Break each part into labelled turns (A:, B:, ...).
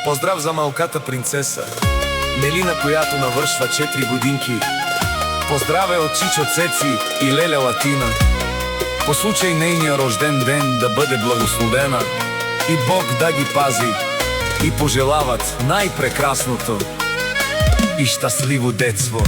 A: Поздрав за малката принцеса Мелина, којато навршва 4 годинки. Поздраве од чичо Цеци и леле Латина. По случај нејниот рожден ден да бъде благословена и Бог да ги пази, и пожелават најпрекрасното и щастливо детство.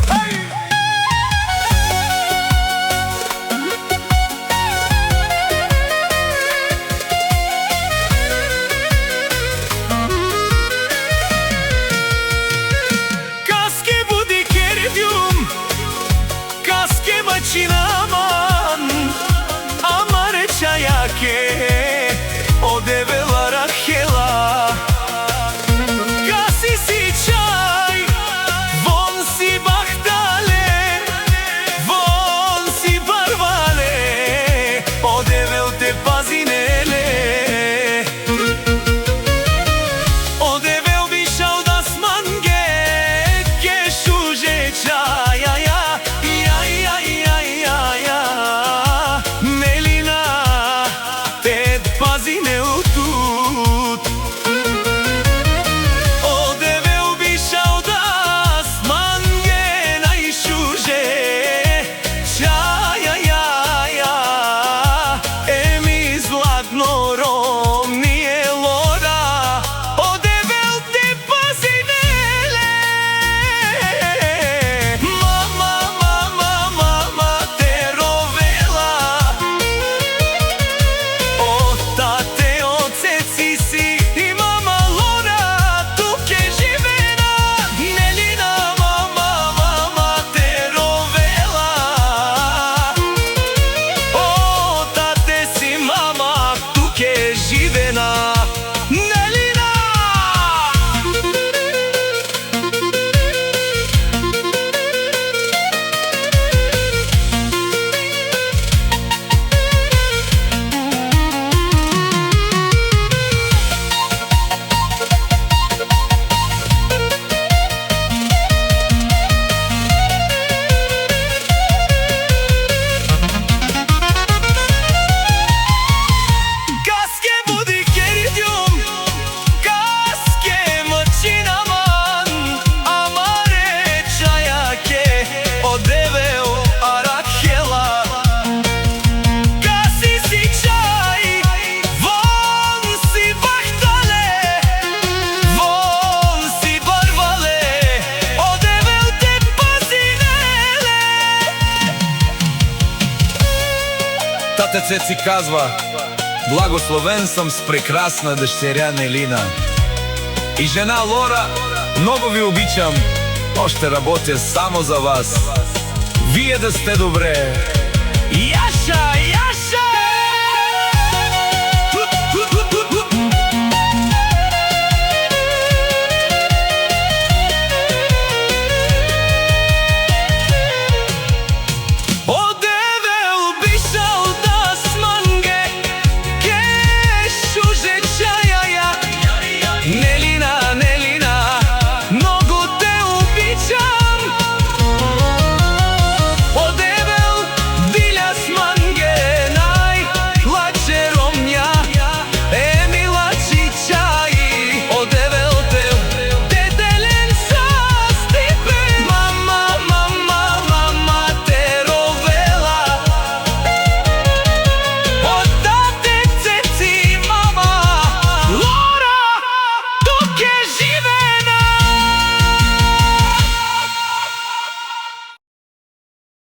B: Amare čajake odevela Rahela, gasi si čaj, von si bahtale, von si barvale, odevel te pazinele, odevel višao da smange, ke šuže čajaja.
A: Тате Цеци казва: благословен съм с прекрасна дъщеря Нелина. И жена Лора, много ви обичам, още работя само за вас. Вие да сте добре.
B: Яша!